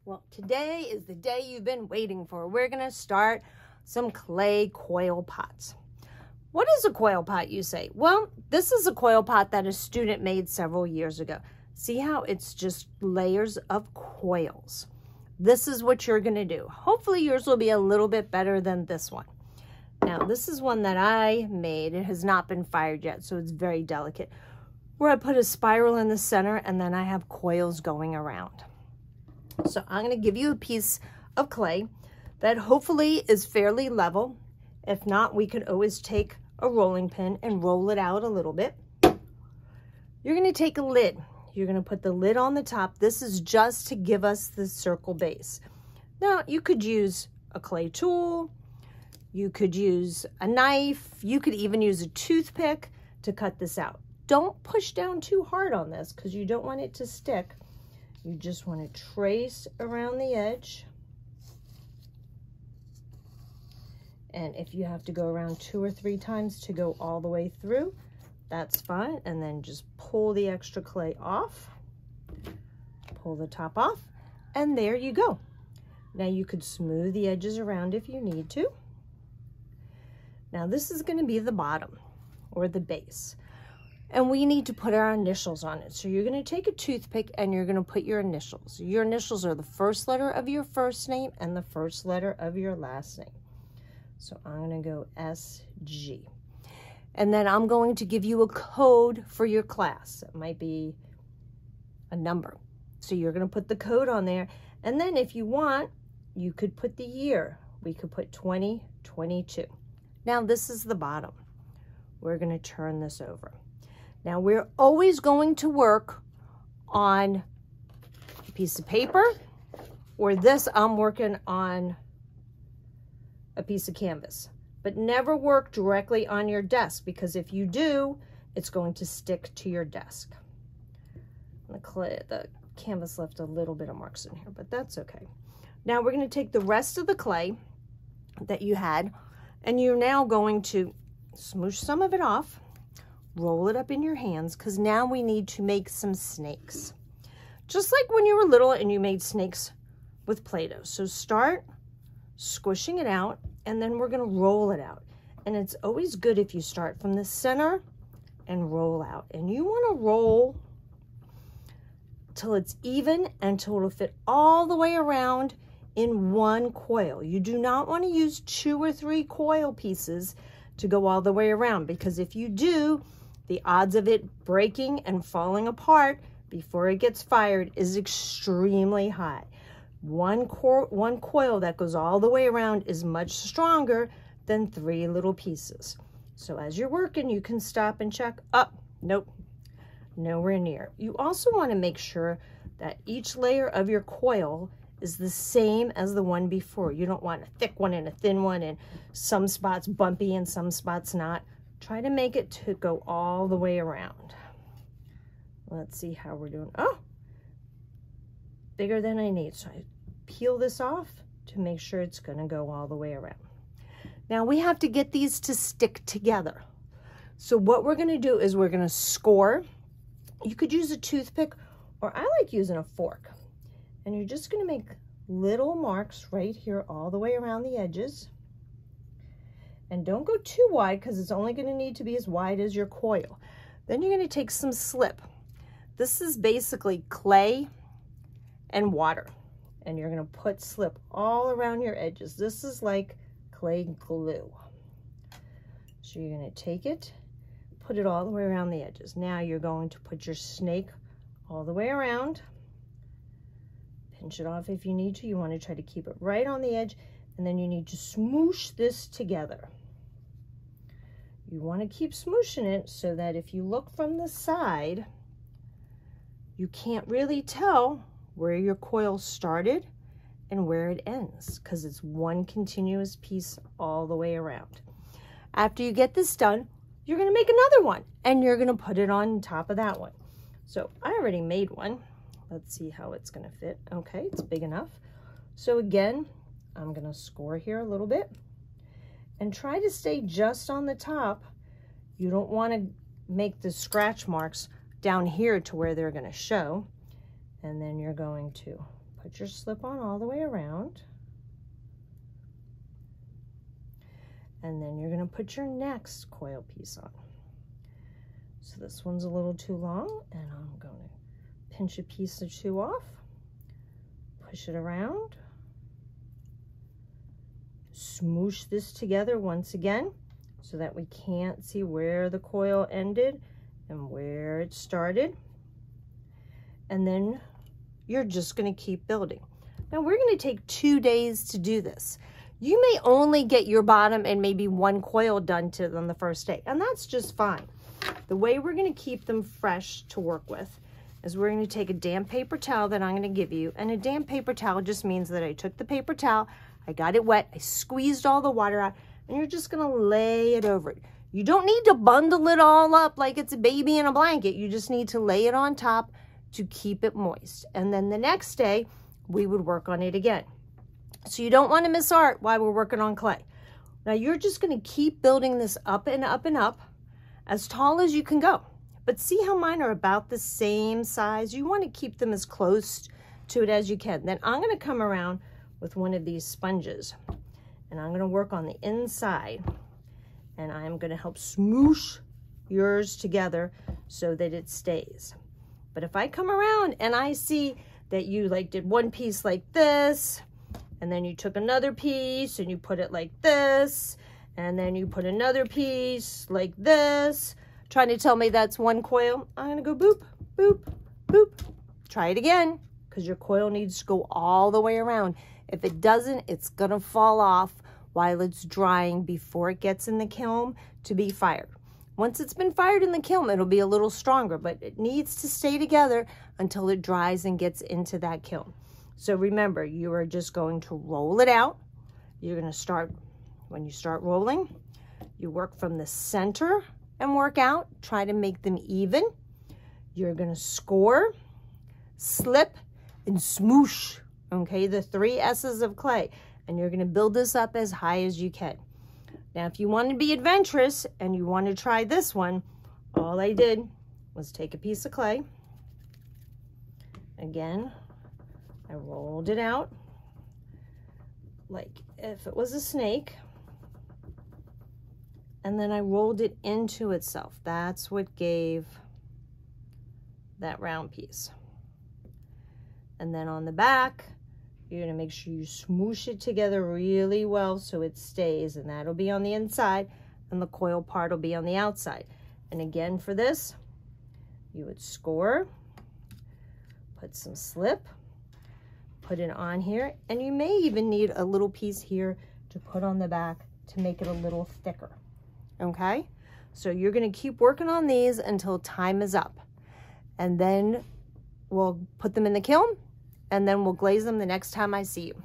Well, today is the day you've been waiting for. We're going to start some clay coil pots. What is a coil pot, you say? Well, this is a coil pot that a student made several years ago. See how it's just layers of coils. This is what you're going to do. Hopefully yours will be a little bit better than this one. Now, this is one that I made. It has not been fired yet, so it's very delicate. Where I put a spiral in the center and then I have coils going around. So I'm going to give you a piece of clay that hopefully is fairly level. If not, we could always take a rolling pin and roll it out a little bit. You're going to take a lid. You're going to put the lid on the top. This is just to give us the circle base. Now, you could use a clay tool. You could use a knife. You could even use a toothpick to cut this out. Don't push down too hard on this because you don't want it to stick. You just want to trace around the edge. And if you have to go around 2 or 3 times to go all the way through, that's fine. And then just pull the extra clay off. Pull the top off. And there you go. Now you could smooth the edges around if you need to. Now this is going to be the bottom or the base. And we need to put our initials on it. So you're going to take a toothpick and you're going to put your initials. Your initials are the first letter of your first name and the first letter of your last name. So I'm going to go SG. And then I'm going to give you a code for your class. It might be a number. So you're going to put the code on there. And then if you want, you could put the year. We could put 2022. Now this is the bottom. We're going to turn this over. Now we're always going to work on a piece of paper, or this I'm working on a piece of canvas, but never work directly on your desk because if you do, it's going to stick to your desk. The canvas left a little bit of marks in here, but that's okay. Now we're going to take the rest of the clay that you had, and you're now going to smoosh some of it off. Roll it up in your hands because now we need to make some snakes. Just like when you were little and you made snakes with Play-Doh. So start squishing it out and then we're going to roll it out. And it's always good if you start from the center and roll out. And you want to roll till it's even and till it'll fit all the way around in one coil. You do not want to use 2 or 3 coil pieces to go all the way around because if you do, the odds of it breaking and falling apart before it gets fired is extremely high. One coil that goes all the way around is much stronger than 3 little pieces. So as you're working, you can stop and check. Nope, nowhere near. You also want to make sure that each layer of your coil is the same as the one before. You don't want a thick one and a thin one and some spots bumpy and some spots not. Try to make it to go all the way around. Let's see how we're doing. Oh, bigger than I need. So I peel this off to make sure it's going to go all the way around. Now we have to get these to stick together. So what we're going to do is we're going to score. You could use a toothpick or I like using a fork. And you're just going to make little marks right here all the way around the edges. And don't go too wide because it's only going to need to be as wide as your coil. Then you're going to take some slip. This is basically clay and water. And you're going to put slip all around your edges. This is like clay glue. So you're going to take it, put it all the way around the edges. Now you're going to put your snake all the way around. Pinch it off if you need to. You want to try to keep it right on the edge. And then you need to smoosh this together. You want to keep smooshing it so that if you look from the side, you can't really tell where your coil started and where it ends because it's one continuous piece all the way around. After you get this done, you're going to make another one and you're going to put it on top of that one. So I already made one. Let's see how it's going to fit. Okay, it's big enough. So again, I'm going to score here a little bit and try to stay just on the top. You don't want to make the scratch marks down here to where they're going to show. And then you're going to put your slip on all the way around. And then you're going to put your next coil piece on. So this one's a little too long, and I'm going to pinch a piece or two off, push it around, smoosh this together once again so that we can't see where the coil ended and where it started. And then you're just going to keep building. Now we're going to take 2 days to do this. You may only get your bottom and maybe one coil done on the first day, and that's just fine. The way we're going to keep them fresh to work with is we're going to take a damp paper towel that I'm going to give you, and a damp paper towel just means that I took the paper towel, I got it wet, I squeezed all the water out, and you're just going to lay it over it. You don't need to bundle it all up like it's a baby in a blanket. You just need to lay it on top to keep it moist. And then the next day, we would work on it again. So you don't want to miss art while we're working on clay. Now you're just going to keep building this up and up and up as tall as you can go. But see how mine are about the same size? You want to keep them as close to it as you can. Then I'm going to come around with one of these sponges, and I'm going to work on the inside, and I'm going to help smoosh yours together so that it stays. But if I come around and I see that you like did one piece like this, and then you took another piece and you put it like this, and then you put another piece like this, trying to tell me that's one coil, I'm going to go boop, boop, boop. Try it again, because your coil needs to go all the way around. If it doesn't, it's going to fall off while it's drying before it gets in the kiln to be fired. Once it's been fired in the kiln, it'll be a little stronger, but it needs to stay together until it dries and gets into that kiln. So remember, you are just going to roll it out. You're going to start, when you start rolling, you work from the center and work out. Try to make them even. You're going to score, slip, and smoosh. Okay, the 3 S's of clay. And you're going to build this up as high as you can. Now, if you want to be adventurous and you want to try this one, all I did was take a piece of clay. Again, I rolled it out like if it was a snake, and then I rolled it into itself. That's what gave that round piece. And then on the back, you're going to make sure you smoosh it together really well so it stays, and that'll be on the inside, and the coil part will be on the outside. And again, for this, you would score, put some slip, put it on here, and you may even need a little piece here to put on the back to make it a little thicker. Okay, so you're going to keep working on these until time is up, and then we'll put them in the kiln, and then we'll glaze them the next time I see you.